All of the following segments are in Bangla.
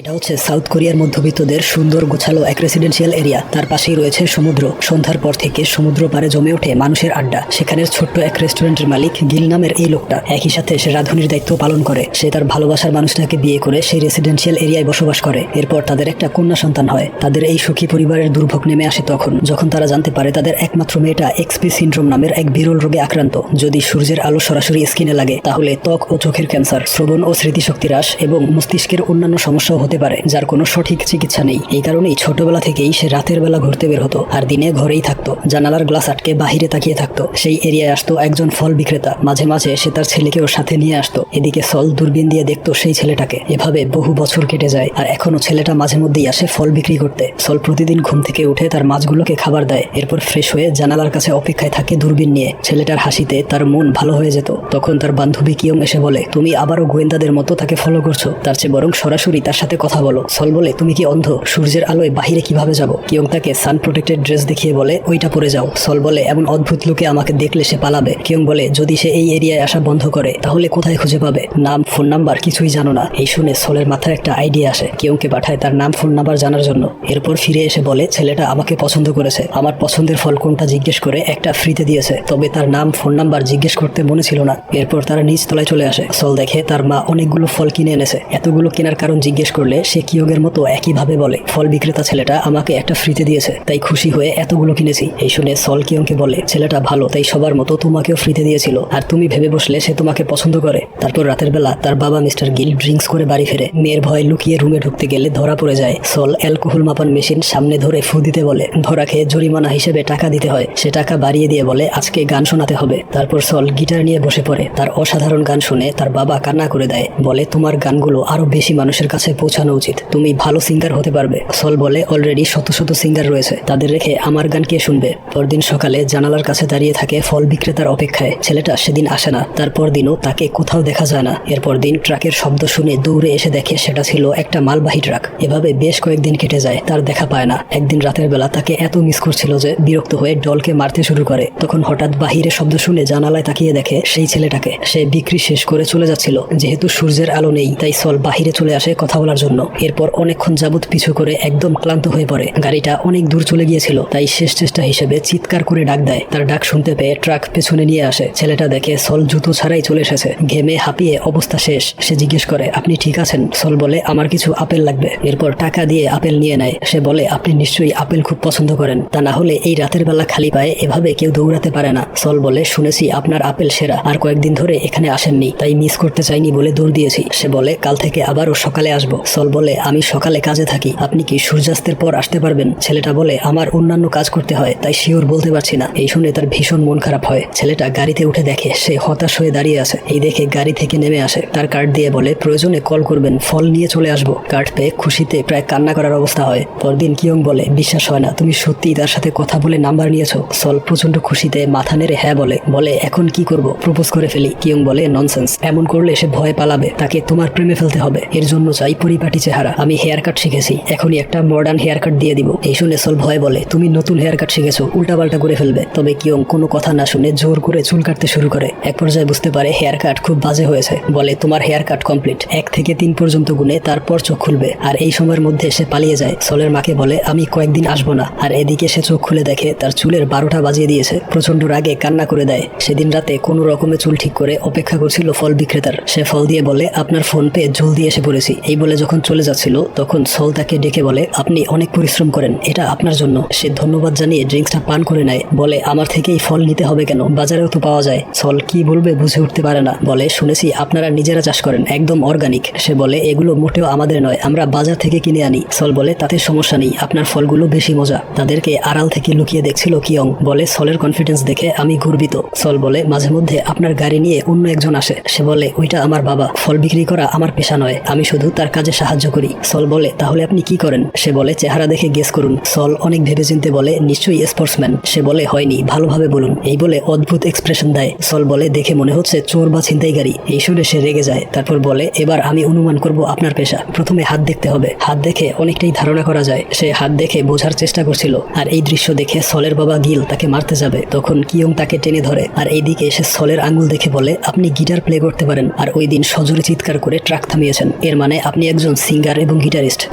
এটা হচ্ছে সাউথ কোরিয়ার মধ্যবিত্তদের সুন্দর গোছালো এক রেসিডেন্সিয়াল এরিয়া। তার পাশেই রয়েছে সমুদ্র। সন্ধ্যার পর থেকে সমুদ্র পাড়ে জমে ওঠে মানুষের আড্ডা। সেখানের ছোট্ট এক রেস্টুরেন্টের মালিক গিল নামের এই লোকটা একই সাথে সে রাঁধুনির দায়িত্ব পালন করে। সে তার ভালোবাসার মানুষটাকে বিয়ে করে সেই রেসিডেন্সিয়াল এরিয়ায় বসবাস করে। এরপর তাদের একটা কন্যা সন্তান হয়। তাদের এই সুখী পরিবারের দুর্ভোগ নেমে আসে যখন তারা জানতে পারে তাদের একমাত্র মেয়েটা এক্সপি সিনড্রোম নামের এক বিরল রোগে আক্রান্ত। যদি সূর্যের আলো সরাসরি স্কিনে লাগে তাহলে ত্বক ও চোখের ক্যান্সার, শ্রবণ ও স্মৃতিশক্তি হ্রাস এবং মস্তিষ্কের অন্যান্য সমস্যাও হতে পারে, যার কোনো সঠিক চিকিৎসা নেই। এই কারণেই ছোটবেলা থেকেই সে রাতের বেলা ঘুরতে বের হতো আর দিনে ঘরেই থাকতো। জানালার গ্লাস আটকে বাহিরে তাকিয়ে থাকতো। সেই এরিয়ায় আসতো একজন ফল বিক্রেতা। মাঝে মাঝে সে তার ছেলেকেও সাথে নিয়ে আসতো। এদিকে সল দূরবীন দিয়ে দেখতো সেই ছেলেটাকে। এভাবে বহু বছর কেটে যায় আর এখনো ছেলেটা মাঝে মধ্যেই আসে ফল বিক্রি করতে। সল প্রতিদিন ঘুম থেকে উঠে তার মাছগুলোকে খাবার দেয়। এরপর ফ্রেশ হয়ে জানালার কাছে অপেক্ষায় থাকে দূরবীন নিয়ে। ছেলেটার হাসিতে তার মন ভালো হয়ে যেত। তখন তার বান্ধবী কিয়ং এসে বলে, তুমি আবারও গোয়েন্দাদের মতো তাকে ফলো করছো, তার চেয়ে বরং সরাসরি তার সাথে কথা বলো। সল বলে, তুমি কি অন্ধ? সূর্যের আলোয় বাহিরে কিভাবে যাব? কিয়ং তাকে সান প্রোটেক্টেড ড্রেস দেখিয়ে বলে, ওইটা পরে যাও। সল বলে, এমন অদ্ভুত লোকে আমাকে দেখলে সে পালাবে। কিয়ং বলে, যদি সে এই এরিয়ায় আসা বন্ধ করে তাহলে কোথায় খুঁজে পাবে? নাম, ফোন নাম্বার কিছুই জানো না। এই শুনে সলের মাথায় একটা আইডিয়া আসে। কিয়ংকে পাঠায় তার নাম, ফোন নাম্বার জানার জন্য। এরপর ফিরে এসে বলে, ছেলেটা আমাকে পছন্দ করেছে। আমার পছন্দের ফল কোনটা জিজ্ঞেস করে একটা ফ্রিতে দিয়েছে, তবে তার নাম, ফোন নাম্বার জিজ্ঞেস করতে মনে ছিল না। এরপর তারা নিচ তলায় চলে আসে। সল দেখে তার মা অনেকগুলো ফল কিনে এনেছে। এতগুলো কেনার কারণ জিজ্ঞেস করলে সে কিয়ংয়ের মতো একইভাবে বলে, ফল বিক্রেতা ছেলেটা আমাকে একটা ফ্রিতে দিয়েছে, তাই খুশি হয়ে এতগুলো কিনেছি। এই শুনে সল কিয়ংকে বলে, ছেলেটা ভালো, তাই সবার মতো তোমাকেও ফ্রিতে দিয়েছিল, আর তুমি ভেবে বসলে সে তোমাকে পছন্দ করে। তারপর রাতের বেলা তার বাবা মিস্টার গিল ড্রিঙ্কস করে বাড়ি ফেরে। মেয়ের ভয় লুকিয়ে রুমে ঢুকতে গেলে ধরা পড়ে যায়। সল অ্যালকোহল মাপান মেশিন সামনে ধরে ফু দিতে বলে। ধরা খেয়ে জরিমানা হিসেবে টাকা দিতে হয়। সে টাকা বাড়িয়ে দিয়ে বলে, আজকে গান শোনাতে হবে। তারপর সল গিটার নিয়ে বসে পড়ে। তার অসাধারণ গান শুনে তার বাবা কান্না করে দেয়। বলে, তোমার গানগুলো আরো বেশি মানুষের কাছে পৌঁছানো উচিত, তুমি ভালো সিঙ্গার হতে পারবে। সল বলে, অলরেডি শত শত সিঙ্গার রয়েছে, তাদের রেখে আমার গান কে শুনবে? পরদিন সকালে জানালার কাছে দাঁড়িয়ে থাকে ফল বিক্রেতার অপেক্ষায়। ছেলেটা সেদিন আসে না। তারপর দিনও তাকে কোথাও দেখা যায় না। এরপর দিন ট্রাকের শব্দ শুনে দৌড়ে এসে দেখে সেটা ছিল একটা মালবাহী ট্রাক। এভাবে বেশ কয়েকদিন কেটে যায়, তার দেখা পায় না। একদিন রাতের বেলা তাকে এত মিস করছিল যে বিরক্ত হয়ে ডলকে মারতে শুরু করে। তখন হঠাৎ বাহিরে শব্দ শুনে জানালায় তাকিয়ে দেখে সেই ছেলেটাকে। সে বিক্রি শেষ করে চলে যাচ্ছিল। যেহেতু সূর্যের আলো নেই তাই সল বাহিরে চলে আসে কথা বলার জন্য। এরপর অনেকক্ষণ যাবত পিছু করে একদম ক্লান্ত হয়ে পড়ে। গাড়িটা অনেক দূর চলে গিয়েছিল, তাই শেষ চেষ্টা হিসেবে চিৎকার করে ডাক দেয়। তার ডাক শুনতে পেয়ে ট্রাক পেছনে নিয়ে আসে। ছেলেটা দেখে সল জুতো ছাড়াই চলে এসেছে। ঘেমে হাঁপিয়ে অবস্থা শেষ। সে জিজ্ঞেস করে, আপনি ঠিক আছেন? সল বলে, আমার কিছু আপেল লাগবে। এরপর টাকা দিয়ে আপেল নিয়ে নেয়। সে বলে, আপনি নিশ্চয়ই আপেল খুব পছন্দ করেন, তা না হলে এই রাতের বেলা খালি পায়ে এভাবে কেউ দৌড়াতে পারে না। সল বলে, শুনেছি আপনার আপেল সেরা, আর কয়েকদিন ধরে এখানে আসেননি, তাই মিস করতে চাইনি বলে দৌড় দিয়েছি। সে বলে, কাল থেকে আবারও সকালে আসবো। সল বলে, আমি সকালে কাজে থাকি, আপনি কি সূর্যাস্তের পর আসতে পারবেন? ছেলেটা বলে, আমার অন্যান্য কাজ করতে হয়, তাই শিওর বলতে পারছি না। এই শুনে তার ভীষণ মন খারাপ হয়। ছেলেটা গাড়িতে উঠে দেখে সে হতাশ হয়ে দাঁড়িয়ে আছে। এই দেখে গাড়ি থেকে নেমে আসে। তার কার্ড দিয়ে বলে, প্রয়োজনে কল করবেন, ফল নিয়ে চলে আসবো। কার্ড পেয়ে খুশিতে প্রায় কান্না করার অবস্থা হয়। পরদিন কিয়ং বলে, বিশ্বাস হয় না, তুমি সত্যিই তার সাথে কথা বলে নাম্বার নিয়েছো? সল প্রচন্ড খুশিতে মাথা নেড়ে হ্যাঁ বলে। বলে, এখন কি করব? প্রপোজ করে ফেলি। কিয়ং বলে, ননসেন্স, এমন করলে সে ভয় পালাবে, তাকে তোমার প্রেমে ফেলতে হবে। এর জন্য চাই পরিপাটি চেহারা। আমি হেয়ার কাট শিখেছি, এখনই একটা মডার্ন হেয়ার কাট দিয়ে দিব। এই শুনে সল ভয় বলে, তুমি নতুন হেয়ার কাট শিখেছো, উল্টাপাল্টা করে ফেলবে। তবে কিয়ং কোনো কথা না শুনে জোর করে চুল কাটতে শুরু করে। এক পর্যায়ে বুঝতে পারে হেয়ার কাট খুব বাজে হয়েছে। বলে, তোমার হেয়ার কাট কমপ্লিট। 1 থেকে 3 পর্যন্ত গুনে তারপর চোখ খুলবে। আর এই সময়ের মধ্যে সে পালিয়ে যায়। সলের মাকে বলে, আমি কয়েকদিন আসবো না। আর এদিকে সে চোখ খুলে দেখে তার চুলের 12টা বাজিয়ে দিয়েছে। প্রচন্ড রাগে কান্না করে দেয়। সেদিন রাতে কোনো রকমে চুল ঠিক করে অপেক্ষা করছিল ফল বিক্রেতার। সে ফল দিয়ে বলে, আপনার ফোন পেয়ে জলদি এসে পড়েছি। এই বলে যখন চলে যাচ্ছিল তখন সল তাকে ডেকে বলে, আপনি অনেক পরিশ্রম করেন, এটা আপনার জন্য। সে ধন্যবাদ জানিয়ে ড্রিঙ্কসটা পান করে নেয়। বলে, আমার থেকেই ফল নিতে হবে কেন? বাজারেও তো পাওয়া যায়। সল কি বলবে বুঝে উঠতে পারে না। বলে, শুনেছি আপনারা নিজেরা চাষ করেন, একদম অর্গানিক। সে বলে, এগুলো মোটেও আমাদের নয়, আমরা বাজার থেকে কিনে আনি। সল বলে, তাতে সমস্যা নেই, আপনার ফলগুলো বেশি মজা। তাদেরকে আড়াল থেকে লুকিয়ে দেখছিল কিয়ং। বলে, সলের কনফিডেন্স দেখে আমি গর্বিত। সল বলে, মাঝে মধ্যে আপনার গাড়ি নিয়ে অন্য একজন আসে। সে বলে, ওইটা আমার বাবা, ফল বিক্রি করা আমার পেশা নয়, আমি শুধু তার কাজে সাহায্য করি। সল বলে, তাহলে আপনি কি করেন? সে বলে, চেহারা দেখে গেস করুন। সল অনেক ভেবেচিন্তে বলে, নিশ্চয়ই স্পোর্টসম্যান। সে বলে, হয়নি, ভালোভাবে বলুন। এই বলে অদ্ভুত এক্সপ্রেশন দেয়। সল বলে, দেখে মনে হচ্ছে চোর বা ছিনতাইকারী। এই শুনে সে রেগে যায়। তারপর বলে, এবার আমি অনুমান করব আপনার পেশা। প্রথমে হাত দেখতে হবে, হাত দেখে অনেকটাই ধারণা করা যায়। সে হাত দেখে বোঝার চেষ্টা করছিল। আর এই দৃশ্য দেখে সলের বাবা গিল তাকে মারতে যাবে, তখন কিয়ং তাকে টেনে ধরে। আর এইদিকে সে সলের আঙ্গুল দেখে বলে, আপনি গিটার প্লে করতে পারেন, আর ওই দিন সজোরে চিৎকার করে ট্রাক থামিয়েছেন, এর মানে আপনি একজন একজন সিঙ্গার এবং গিটারিস্ট।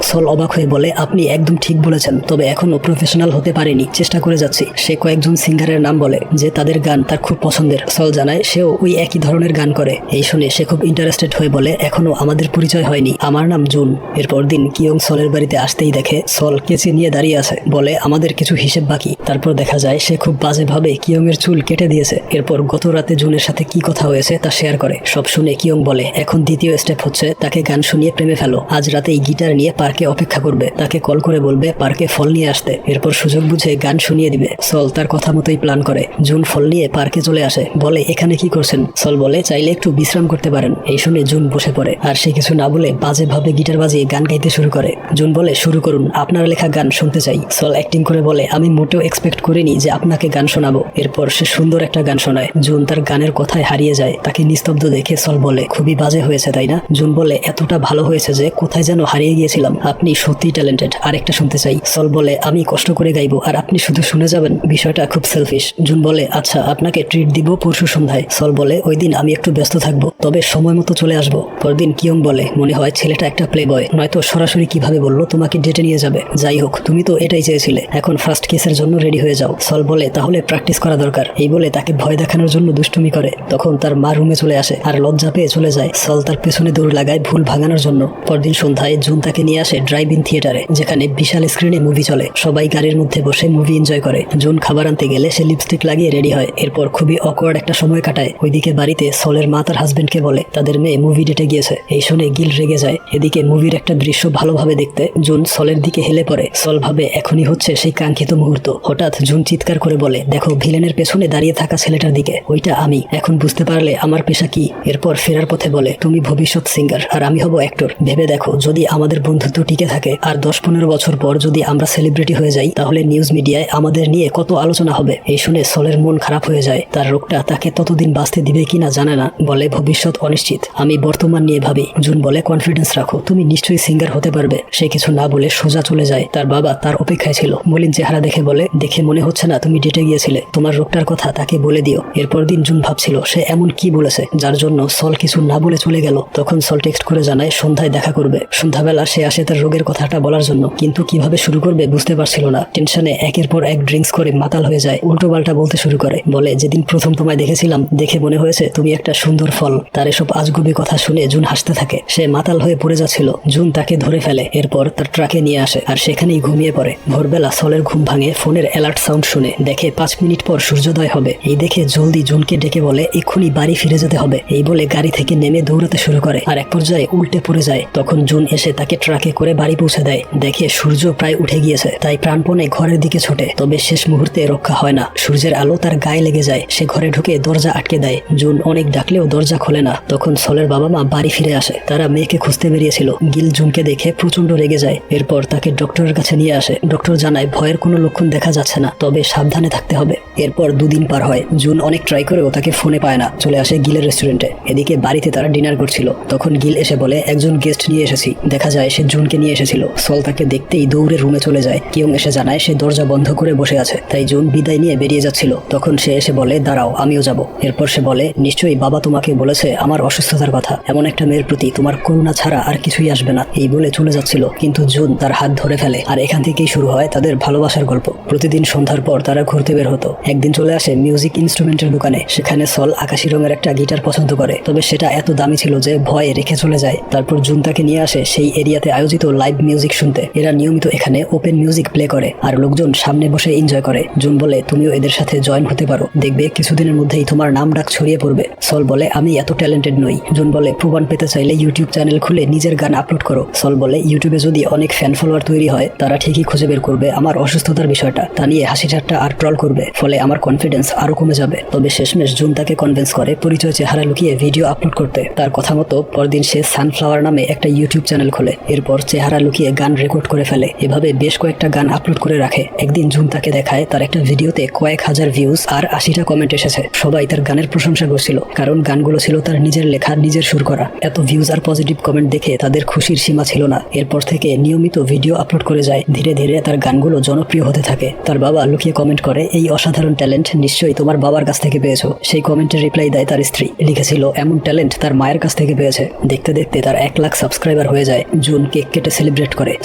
সল অবাক হয়ে বলে, আপনি একদম ঠিক বলেছেন, তবে এখনো প্রফেশনাল হতে পারেনি, চেষ্টা করে যাচ্ছি। সে কয়েকজন সিঙ্গারের নাম বলে যে তাদের গান তার খুব পছন্দের। সল জানায় সেও ওই একই ধরনের গান করে। এই শুনে সে খুব ইন্টারেস্টেড হয়ে বলে, এখনো আমাদের পরিচয় হয়নি, আমার নাম জুন। এরপর দিন কিয়ং সলের বাড়িতে আসতেই দেখে সল কেচি নিয়ে দাঁড়িয়ে আছে। বলে, আমাদের কিছু হিসেব বাকি। তারপর দেখা যায় সে খুব বাজেভাবে কিয়ং এর চুল কেটে দিয়েছে। এরপর গত রাতে জুনের সাথে কি কথা হয়েছে তা শেয়ার করে। সব শুনে কিয়ং বলে, এখন দ্বিতীয় স্টেপ হচ্ছে তাকে গান শুনিয়ে প্রেমে ফেলো। আজ রাতেই গিটার নিয়ে পার্কে অপেক্ষা করবে, তাকে কল করে বলবে পার্কে ফল নিয়ে আসতে, এরপর সুযোগ বুঝে গান শুনিয়ে দিবে। সল তার কথা মতোই প্ল্যান করে। জুন ফল নিয়ে পার্কে চলে আসে। বলে, এখানে কি করছেন? সল বলে, চাইলে একটু বিশ্রাম করতে পারেন। এই শুনে জুন বসে পড়ে, আর সে কিছু না বলে বাজেভাবে গিটার বাজিয়ে গান গাইতে শুরু করে। জুন বলে, শুরু করুন, আপনার লেখা গান শুনতে চাই। সল অ্যাক্টিং করে বলে, আমি মোটেও এক্সপেক্ট করিনি যে আপনাকে গান শোনাবো। এরপর সে সুন্দর একটা গান শোনায়। জুন তার গানের কথায় হারিয়ে যায়। তাকে নিস্তব্ধ দেখে সল বলে, খুবই বাজে হয়েছে তাই না? জুন বলে, এতটা ভালো হয়েছে যে কোথায় যেন হারিয়ে গিয়েছিলাম, আপনি সত্যিই ট্যালেন্টেড, আরেকটা শুনতে চাই। সল বলে, আমি কষ্ট করে গাইবো আর আপনি শুধু শুনে যাবেন, বিষয়টা খুব সেলফিশ। জুন বলে, আচ্ছা, আপনাকে ট্রিট দিব পরশু সন্ধ্যায়। সল বলে, ওই দিন আমি একটু ব্যস্ত থাকবো, তবে সময় মতো চলে আসবো। পরদিন কিয়ং বলে, মনে হয় ছেলেটা একটা প্লে বয়, নয়তো সরাসরি কিভাবে বললো তোমাকে ডেটে নিয়ে যাবে। যাই হোক, তুমি তো এটাই চেয়েছিলে, এখন ফার্স্ট কেসের জন্য রেডি হয়ে যাও। সল বলে, তাহলে প্র্যাকটিস করা দরকার। এই বলে তাকে ভয় দেখানোর জন্য দুষ্টুমি করে। তখন তার মা রুমে চলে আসে আর লজ্জা পেয়ে চলে যায়। সল তার পেছনে দৌড় লাগায় ভুল ভাঙানোর জন্য। পরদিন সন্ধ্যায় জুন তাকে নিয়ে আসে ড্রাইভ ইন থিয়েটারে, যেখানে বিশাল স্ক্রিনে মুভি চলে। সবাই গাড়ির মধ্যে বসে মুভি এনজয় করে। জুন খাবার আনতে গেলে সে লিপস্টিক লাগিয়ে রেডি হয়। এরপর খুবই অকওয়ার্ড একটা সময় কাটায়। ওইদিকে বাড়িতে সলের মা তার হাজবেন্ডকে বলে তাদের মেয়ে মুভি ডেটে গিয়েছে। এই শুনে গিল রেগে যায়। এদিকে মুভির একটা দৃশ্য ভালোভাবে দেখতে জুন সলের দিকে হেলে পড়ে। সল ভাবে এখনই হচ্ছে সেই কাঙ্ক্ষিত মুহূর্ত। হঠাৎ জুন চিৎকার করে বলে, দেখো ভিলেনের পেছনে দাঁড়িয়ে থাকা ছেলেটার দিকে, ওইটা আমি। এখন বুঝতে পারলে আমার পেশা কি। এরপর ফেরার পথে বলে, তুমি ভবিষ্যৎ সিঙ্গার আর আমি হব অ্যাক্টর। ভেবে দেখো, যদি আমাদের বন্ধুত্ব টিকে থাকে আর 10-15 বছর পর যদি আমরা সেলিব্রিটি হয়ে যাই, তাহলে নিউজ মিডিয়ায় আমাদের নিয়ে কত আলোচনা হবে। এই শুনে সলের মন খারাপ হয়ে যায়। তার রোগটা তাকে ততদিন বাঁচতে দিবে কিনা জানে না। বলে, ভবিষ্যৎ অনিশ্চিত, আমি বর্তমান নিয়ে ভাবি। জুন বলে, কনফিডেন্স রাখো, তুমি নিশ্চয়ই সিঙ্গার হতে পারবে। সে কিছু না বলে সোজা চলে যায়। তার বাবা তার অপেক্ষায় ছিল। মলিন চেহারা দেখে বলে, দেখে মনে হচ্ছে না তুমি ডেটে গিয়েছিলে, তোমার রোগটার কথা তাকে বলে দিও। এরপর দিন জুন ভাবছিল সে এমন কি বলেছে যার জন্য সল কিছু না বলে চলে গেল। তখন সল টেক্সট করে জানায় সন্ধ্যায় দেখা করবে। সন্ধ্যাবেলা সে আসে তার রোগের কথাটা বলার জন্য, কিন্তু কিভাবে শুরু করবে বুঝতে পারছিল না। টেনশনে একের পর এক ড্রিঙ্কস করে মাতাল হয়ে যায়। উল্টো পাল্টা বলতে শুরু করে। বলে, যেদিন প্রথম তোমায় দেখেছিলাম দেখে মনে হয়েছে তুমি একটা সুন্দর ফল। তার এসব আজগুবি কথা শুনে জুন হাসতে থাকে। সে মাতাল হয়ে পড়ে যাচ্ছিল। জুন তাকে ধরে ফেলে। এরপর তার ট্রাকে নিয়ে আসে আর সেখানেই ঘুমিয়ে পড়ে। ভোরবেলা সলের ঘুম ভাঙে ফোনের অ্যালার্ট সাউন্ড শুনে। দেখে 5 মিনিট পর সূর্যোদয় হবে। এই দেখে জলদি জুনকে ডেকে বলে, এক্ষুনি বাড়ি ফিরে যেতে হবে। এই বলে গাড়ি থেকে নেমে দৌড়াতে শুরু করে আর এক পর্যায়ে উল্টে পড়ে যায়। তখন জুন এসে তাকে ট্রাকে করে বাড়ি পৌঁছে দেয়। দেখে সূর্য প্রায় উঠে গিয়েছে, তাই প্রাণপণে ঘরের দিকে ছোটে। তবে শেষ মুহূর্তে রক্ষা হয় না। সূর্যের আলো তার গায়ে লেগে যায়। সে ঘরে ঢুকে দরজা আটকে দেয়। জুন অনেক ডাকলেও দরজা খোলে না। তখন সলের বাবা মা বাড়ি ফিরে আসে। তারা মেয়েকে খুঁজতে বেরিয়েছিল। গিল জুনকে দেখে প্রচন্ড রেগে যায়। এরপর তাকে ডক্টরের কাছে নিয়ে আসে। ডক্টর জানায় ভয়ের কোনো লক্ষণ দেখা যাচ্ছে না, তবে সাবধানে থাকতে হবে। এরপর 2 দিন পার হয়। জুন অনেক ট্রাই করেও তাকে ফোনে পায় না। চলে আসে গিলের রেস্টুরেন্টে। এদিকে বাড়িতে তারা ডিনার করছিল। তখন গিল এসে বলে, একজন গেস্ট নিয়ে এসেছি। দেখা যায় সে জুনকে নিয়ে এসেছিল। সল তাকে দেখতেই দৌড়ে রুমে চলে যায়। কিয়ং এসে জানায় সে দরজা বন্ধ করে বসে আছে। তাই জুন বিদায় নিয়ে বেরিয়ে যাচ্ছিল। তখন সে এসে বলে, দাঁড়াও, আমিও যাব। এরপর সে বলে, নিশ্চয়ই বাবা তোমাকে বলেছে আমার অসুস্থতার কথা। এমন একটা মেয়ের প্রতি তোমার করুণা ছাড়া আর কিছুই আসবে না। এই বলে চলে যাচ্ছিল, কিন্তু জুন তার হাত ধরে ফেলে। আর এখান থেকেই শুরু হয় তাদের ভালোবাসার গল্প। প্রতিদিন সন্ধ্যার পর তারা ঘুরতে বের হতো। একদিন চলে আসে মিউজিক ইনস্ট্রুমেন্টের দোকানে। সেখানে সল আকাশি রঙের একটা গিটার পছন্দ করে, তবে সেটা এত দামি ছিল যে ভয়ে রেখে চলে যায়। তারপর জুন তাকে নিয়ে আসে সেই এরিয়াতে আয়োজিত লাইভ মিউজিক শুনতে। এরা নিয়মিত এখানে ওপেন মিউজিক প্লে করে আর লোকজন সামনে বসে এনজয় করে। জুন বলে, তুমিও এদের সাথে জয়েন হতে পারো, দেখবে কিছুদিনের মধ্যেই তোমার নাম ডাক ছড়িয়ে পড়বে। সল বলে, আমি এত ট্যালেন্টেড নই। জুন বলে, প্রমাণ পেতে চাইলে ইউটিউব চ্যানেল খুলে নিজের গান আপলোড করো। সল বলে, ইউটিউবে যদি অনেক ফ্যান ফলোয়ার তৈরি হয় তারা ঠিকই খুঁজে বের করবে আমার অসুস্থতার বিষয়টা, তা নিয়ে হাসি ঠাট্টা আর ট্রল করবে, ফলে আমার কনফিডেন্স আরো কমে যাবে। তবে শেষমেশ জুন তাকে কনভিন্স করে পরিচয় চেহারা লুকিয়ে ভিডিও আপলোড করতে। তার কথা মতো পরদিন সে সানফ্লাওয়ার নামে একটা ইউটিউব চ্যানেল খোলে। এরপর চেহারা লুকিয়ে গান রেকর্ড করে ফেলে। এভাবে বেশ কয়েকটা গান আপলোড করে রাখে। একদিন জুন তাকে দেখায় তার একটা ভিডিওতে কয়েক হাজার ভিউজ আর 80টা কমেন্ট এসেছে। সবাই তার গানের প্রশংসা করছিল, কারণ গানগুলো ছিল তার নিজের লেখা, নিজের সুর করা। এত ভিউজ আর পজিটিভ কমেন্ট দেখে তাদের খুশির সীমা ছিল না। এরপর থেকে নিয়মিত ভিডিও আপলোড করে যায়। ধীরে ধীরে তার গানগুলো জনপ্রিয় হতে থাকে। তার বাবা লুকিয়ে কমেন্ট করে, এই অসাধারণ ট্যালেন্ট নিশ্চয়ই তোমার বাবার কাছ থেকে পেয়েছো। সেই কমেন্টের রিপ্লাই দেয় তার স্ত্রী, লিখেছিল এমন ট্যালেন্ট তার মায়ের কাছ থেকে পেয়েছে। দেখতে দেখতে তার 1 লাখ সাবস্ক্রাইবার সাবস্ক্রাইবার হয়ে যায়। জুন কেক কেটে সেলিব্রেট করে।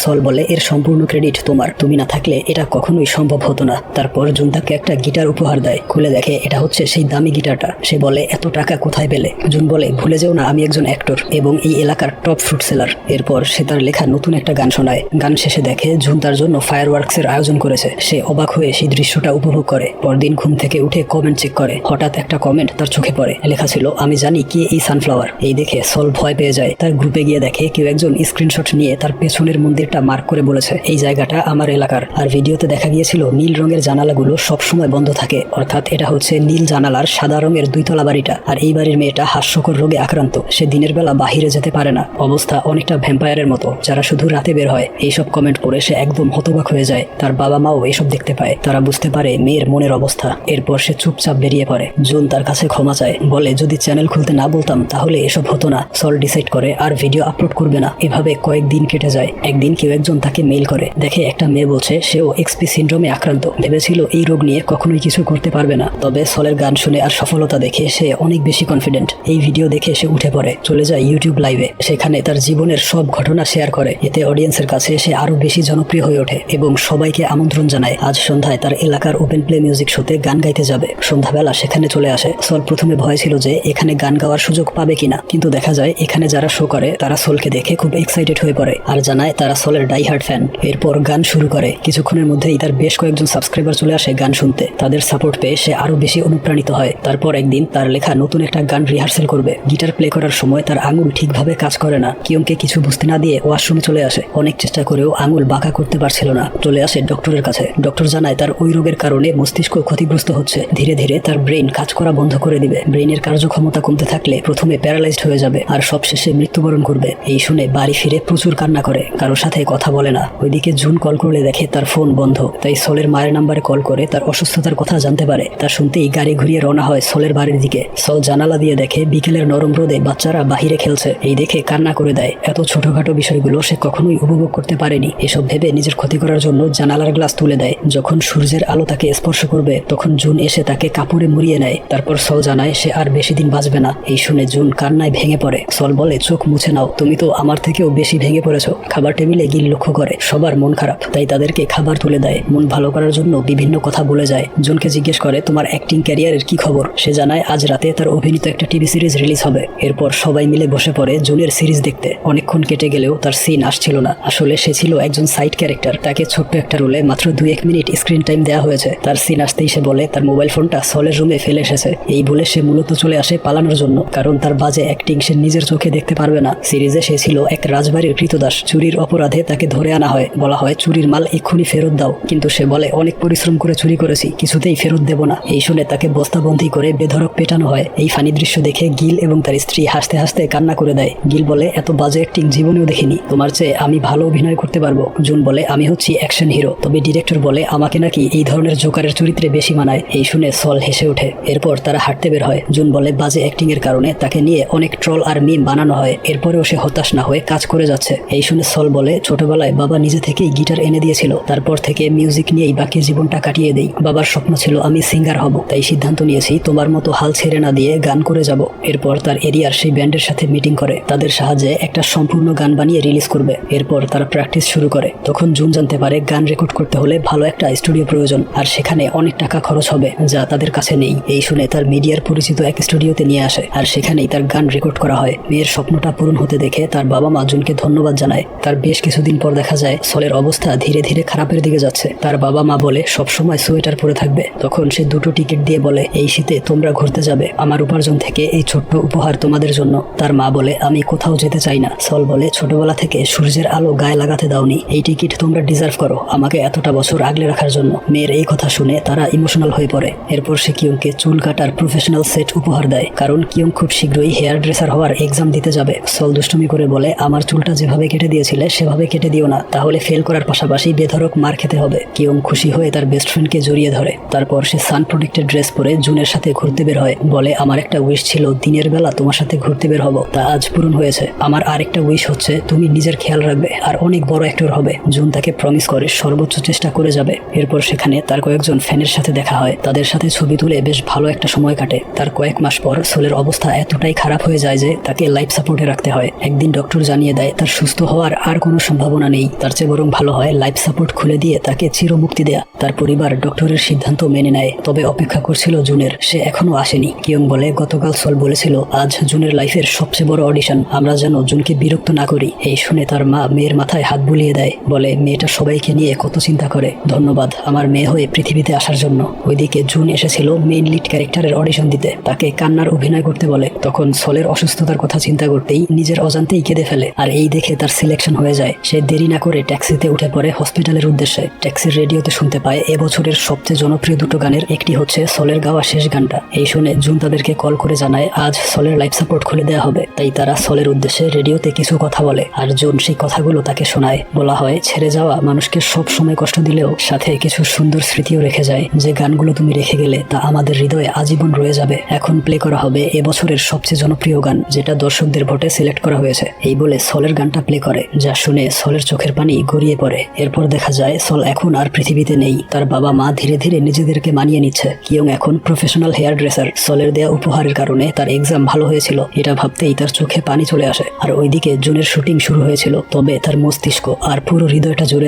সল বলে এর সম্পূর্ণ ক্রেডিট তোমার, তুমি না থাকলে এটা কখনোই সম্ভব হতো না। তারপর জুন তাকে একটা গিটার উপহার দেয়। খুলে দেখে এটা হচ্ছে সেই দামি গিটারটা। সে বলে এত টাকা কোথায় পেলে? জুন বলে ভুলে যেও না আমি একজন অ্যাক্টর এবং এই এলাকার টপ ফ্রুট সেলার। এরপর সে তার লেখা নতুন একটা গান শোনায়। গান শেষে দেখে জুন তার জন্য ফায়ারওয়ার্কসের আয়োজন করেছে। সে অবাক হয়ে সেই দৃশ্যটা উপভোগ করে। পরদিন ঘুম থেকে উঠে কমেন্ট চেক করে। হঠাৎ একটা কমেন্ট তার চোখে পড়ে। লেখা ছিল আমি জানি কি এই সানফ্লাওয়ার। এই দেখে সল ভয় পেয়ে যায়। তার গ্রুপে গিয়ে দেখে কেউ একজন স্ক্রিনশট নিয়ে তার পেছনের মন্দিরটা মার্ক করে বলেছে এই জায়গাটা আমার এলাকার। আর ভিডিওতে দেখা গিয়েছিল নীল রঙের জানালাগুলো সবসময় বন্ধ থাকে, অর্থাৎ এটা হচ্ছে নীল জানালার সাদা রঙের 2 তলা বাড়িটা। আর এই বাড়ির মেয়েটা হাস্যকর রোগে আক্রান্ত। সে দিনের বেলা বাহিরে যেতে পারে না। অবস্থা অনেকটা ভ্যাম্পায়ারের মতো যারা শুধু রাতে বের হয়। এইসব কমেন্ট পড়ে সে একদম হতবাক হয়ে যায়। তার বাবা মাও এসব দেখতে পায়। তারা বুঝতে পারে মেয়ের মনের অবস্থা। এরপর সে চুপচাপ বেরিয়ে পড়ে। জুন তার কাছে ক্ষমা চায়, বলে যদি চ্যানেল খুলতে না বলতাম তাহলে এসব হতো না। সল ডিসাইড করে আর ভিডিও আপলোড করবে না। এভাবে কয়েকদিন কেটে যায়। একদিন কেউ একজন তাকে মেইল করে। দেখে একটা মেয়ে বলছে সেও এক্সপি সিনড্রোমে আক্রান্ত। ভেবেছিল এই রোগ নিয়ে কখনোই কিছু করতে পারবে না। তবে সলের গান শুনে আর সফলতা দেখে সে অনেক বেশি কনফিডেন্ট। এই ভিডিও দেখে সে উঠে পড়ে, চলে যায় ইউটিউব লাইভে। সেখানে তার জীবনের সব ঘটনা শেয়ার করে। এতে অডিয়েন্সের কাছে সে আরো বেশি জনপ্রিয় হয়ে ওঠে এবং সবাইকে আমন্ত্রণ জানায় আজ সন্ধ্যায় তার এলাকার ওপেন প্লে মিউজিক শোতে গান গাইতে যাবে। সন্ধ্যাবেলা সেখানে চলে আসে। সল প্রথমে ভয় ছিল যে এখানে গান গাওয়ার সুযোগ পাবে কিনা, কিন্তু দেখা যায় এখানে যারা শো করে তারা সলকে দেখে খুব এক্সাইটেড হয়ে পড়ে আর জানায় তারা সলের ডাই হার্ড ফ্যান। এরপর গান শুরু করে। কিছুক্ষণের মধ্যেই তার বেশ কয়েকজন সাবস্ক্রাইবার চলে আসে গান শুনতে। তাদের সাপোর্ট পেয়ে সে আরো বেশি অনুপ্রাণিত হয়। তারপর একদিন তার লেখা নতুন একটা গান রিহার্সেল করবে। গিটার প্লে করার সময় তার আঙুল ঠিকভাবে কাজ করে না। কিয়ংকে কিছু বুঝতে না দিয়ে ওয়াশরুমে চলে আসে। অনেক চেষ্টা করেও আঙুল বাঁকা করতে পারছিল না। চলে আসে ডক্টরের কাছে। ডক্টর জানায় তার ওই রোগের কারণে মস্তিষ্ক ক্ষতিগ্রস্ত হচ্ছে। ধীরে ধীরে তার ব্রেইন কাজ করা বন্ধ করে দিবে। ব্রেইনের কার্যক্ষমতা কমতে থাকলে প্রথমে প্যারালাইজড হয়ে যাবে আর সবশেষে মৃত্যুবরণ করবে। এই শুনে বাড়ি ফিরে প্রচুর কান্না করে। কারোর সাথে কথা বলে না। ওইদিকে জুন কল করলে দেখে তার ফোন বন্ধ। তাই সলের মায়ের নাম্বারে কল করে তার অসুস্থতার কথা জানতে পারে। তা শুনতেই গাড়ি ঘুরিয়ে রওনা হয় সলের বাড়ির দিকে। সল জানালা দিয়ে দেখে বিকেলের নরম রোদে বাচ্চারা বাহিরে খেলছে। এই দেখে কান্না করে দেয়। এত ছোটখাটো বিষয়গুলো সে কখনোই উপভোগ করতে পারেনি। এসব ভেবে নিজের ক্ষতি করার জন্য জানালার গ্লাস তুলে দেয়। যখন সূর্যের আলো তাকে স্পর্শ করবে তখন জুন এসে তাকে কাপড়ে মুড়িয়ে নেয়। তারপর সল জানায় সে আর বেশি দিন বাঁচবে না। এই শুনে জুন কান্নায় ভেঙে পড়ে। সল বলে চোখ মুছে নাও, তুমি তো আমার থেকেও বেশি ভেঙে পড়েছো। খাবার টেবিলে গিল লক্ষ্য করে সবার মন খারাপ, তাই তাদেরকে খাবার তুলে দেয়। মন ভালো করার জন্য বিভিন্ন কথা বলে যায়। জুনকে জিজ্ঞেস করে তোমার অ্যাক্টিং ক্যারিয়ারের কি খবর। সে জানায় আজ রাতে তার অভিনীত একটা টিভি সিরিজ রিলিজ হবে। এরপর সবাই মিলে বসে পড়ে জুনের সিরিজ দেখতে। অনেকক্ষণ কেটে গেলেও তার সিন আসছিল না। আসলে সে ছিল একজন সাইড ক্যারেক্টার। তাকে ছোট্ট একটা রোলে মাত্র 2-1 মিনিট স্ক্রিন টাইম দেওয়া হয়েছে। তার সিন আসতেই সে বলে তার মোবাইল ফোনটা সলের রুমে ফেলে এসেছে। এই বলে সে মূলত চলে আসে পালানোর জন্য, কারণ তার বাজে অ্যাক্টিং সে নিজের চোখে দেখতে পারবে না। সিরিজে সে ছিল এক রাজবাড়ির কৃতদাস। চুরির অপরাধে তাকে ধরে আনা হয়। বলা হয় চুরির মাল এক্ষুনি ফেরত দাও, কিন্তু সে বলে অনেক পরিশ্রম করে চুরি করেছি, কিছুতেই ফেরত দেব না। এই শুনে তাকে বস্তাবন্দি করে বেধড়ক পেটানো হয়। এই ফানি দৃশ্য দেখে গিল এবং তার স্ত্রী হাসতে হাসতে কান্না করে দেয়। গিল বলে এত বাজে অ্যাক্টিং জীবনেও দেখিনি, তোমার চেয়ে আমি ভালো অভিনয় করতে পারবো। জুন বলে আমি হচ্ছি অ্যাকশন হিরো। তবে ডিরেক্টর বলে আমাকে নাকি এই ধরনের জোকারের চরিত্রে বেশি মানায়। এই শুনে সল হেসে ওঠে। এরপর তারা হাঁটতে বের হয়। জুন বলে বাজে অ্যাক্টিং এর কারণে তাকে নিয়ে অনেক ট্রল আর মিম বানানো হয়। এরপরেও সে হতাশ না হয়ে কাজ করে যাচ্ছে। এই শুনে সল বলে ছোটবেলায় বাবা নিজে থেকেই গিটার এনে দিয়েছিল, তারপর থেকে মিউজিক নিয়েই বাকি জীবনটা কাটিয়ে দেই। বাবার স্বপ্ন ছিল আমি সিঙ্গার হব, তাই সিদ্ধান্ত নিয়েছি তোমার মতো হাল ছেড়ে না দিয়ে গান করে যাব। এরপর তার এরিয়ার সেই ব্যান্ডের সাথে মিটিং করে তাদের সাহায্যে একটা সম্পূর্ণ গান বানিয়ে রিলিজ করবে। এরপর তারা প্র্যাকটিস শুরু করে। তখন জুন জানতে পারে গান রেকর্ড করতে হলে ভালো একটা স্টুডিও প্রয়োজন আর সেখানে অনেক টাকা খরচ হবে যা তাদের কাছে নেই। এই শুনে তার মিডিয়ার পরিচিত এক স্টুডিওতে নিয়ে আসে আর সেখানেই তার গান রেকর্ড করা হয়। মেয়ের স্বপ্নটা পূরণ হতে দেখে তার বাবা মা জুনকে ধন্যবাদ জানায়। তার বেশ কিছুদিন পর দেখা যায় সলের অবস্থা ধীরে ধীরে খারাপের দিকে যাচ্ছে। তার বাবা মা বলে সবসময় সোয়েটার পরে থাকবে। তখন সে 2টো টিকিট দিয়ে বলে এই শীতে তোমরা ঘুরতে যাবে, আমার উপার্জন থেকে এই ছোট্ট উপহার তোমাদের জন্য। তার মা বলে আমি কোথাও যেতে চাই না। সল বলে ছোটবেলা থেকে সূর্যের আলো গায়ে লাগাতে দাওনি, এই টিকিট তোমরা ডিজার্ভ করো আমাকে এতটা বছর আগলে রাখার জন্য। মেয়ের এই কথা শুনে তারা ইমোশনাল হয়ে পড়ে। এরপর সে কিয়ংকে চুল কাটার প্রফেশনাল সেট উপহার দেয়, কারণ কিয়ং খুব শীঘ্রই হেয়ার ড্রেসার হওয়ার এক্সাম দিতে যাবে। সল দুষ্টুমি করে বলে আমার চুলটা যেভাবে কেটে দিয়েছিলে সেভাবে কেটে দিও না, তাহলে ফেল করার পাশাপাশি বেধড়ক মার খেতে হবে। কিয়ং খুশি হয়ে তার বেস্ট ফ্রেন্ডকে জড়িয়ে ধরে। তারপর সে সান প্রোটেক্টেড ড্রেস পরে জুনের সাথে ঘুরতে বের হয়। বলে আমার একটা উইশ ছিল দিনের বেলা তোমার সাথে ঘুরতে বের হব, তা আজ পূরণ হয়েছে। আমার আরেকটা উইশ হচ্ছে তুমি নিজের খেয়াল রাখবে আর অনেক বড় অ্যাক্টর হবে। জুন তাকে প্রমিস করে সর্বোচ্চ চেষ্টা করে যাবে। এরপর সেখানে তার কয়েকজন ফ্যানের সাথে দেখা হয়। তাদের সাথে ছবি তুলে বেশ ভালো একটা সময় কাটে। তার কয়েক মাস পর সোলের অবস্থা এতটাই খারাপ হয়ে যায় যে তাকে লাইফ সাপোর্টে রাখতে হয়। একদিন একদিন ডক্টর জানিয়ে দেয় তার সুস্থ হওয়ার আর কোনো সম্ভাবনা নেই, তার চেয়ে বরং ভালো হয় লাইফ সাপোর্ট খুলে দিয়ে তাকে চিরমুক্তি দেয়া। তার পরিবার ডক্টরের সিদ্ধান্ত মেনে নেয়, তবে অপেক্ষা করছিল জুনের। সে এখনো আসেনি। কিয়ং বলে গতকাল সল বলেছিল আজ জুনের লাইফের সবচেয়ে বড় অডিশন, আমরা যেন জুনকে বিরক্ত না করি। এই শুনে তার মা মেয়ের মাথায় হাত বুলিয়ে দেয়, বলে মেয়েটা সবাইকে নিয়ে কত চিন্তা করে, ধন্যবাদ আমার মেয়ে হয়ে পৃথিবীতে আসার জন্য। ওইদিকে জুন এসেছিল মেইন লিড ক্যারেক্টারের অডিশন দিতে, তাকে কান্নার অভিনয় করতে বলে। তখন সলের অসুস্থতার কথা চিন্তা করতেই নিজের অজান্তেই কেঁদে ফেলে, আর এই দেখে তার সিলেকশন হয়ে যায়। সে দেরি না করে ট্যাক্সিতে উঠে পড়ে হসপিটালের উদ্দেশ্যে। ট্যাক্সির রেডিওতে শুনতে পায় এবছরের সবচেয়ে জনপ্রিয় দুটো গানের একটি হচ্ছে সলের গাওয়া শেষ গানটা। এই শুনে জুন তাদেরকে কল করে জানায় আজ সলের লাইফ সাপোর্ট খুলে দেওয়া হবে। তাই তারা সলের উদ্দেশ্যে রেডিওতে কিছু কথা বলে, আর জুন সেই কথাগুলো তাকে শোনায়। বলা হয় ছেড়ে যাওয়া মানুষকে সব সময় কষ্ট দিলেও সাথে কিছু সুন্দর স্মৃতিও রেখে যায়। যে গানগুলো তুমি রেখে গেলে তা আমাদের হৃদয়ে আজীবন রয়ে যাবে। এখন প্লে করা হবে এবছরের সবচেয়ে জনপ্রিয় গান, যেটা দর্শকদের ভোটে সিলেক্ট করা হয়েছে। এই বলে সলের গানটা প্লে করে, যা শুনে সলের চোখের পানি গড়িয়ে পড়ে। এরপর দেখা যায় সল এখন আর পৃথিবীতে নেই। তার বাবা মা ধীরে ধীরে নিজেদেরকে মানিয়ে নিচ্ছে। কিয়ং এখন প্রফেশনাল হেয়ার ড্রেসার। সলের দেয়া উপহারের কারণে তার এক্সাম ভালো হয়েছিল, এটা ভাবতেই তার চোখে পানি চলে আসে। আর ওইদিকে জুনের শুটিং শুরু হয়েছিল, তবে তার মস্তিষ্ক আর পুরো হৃদয়টা জুড়ে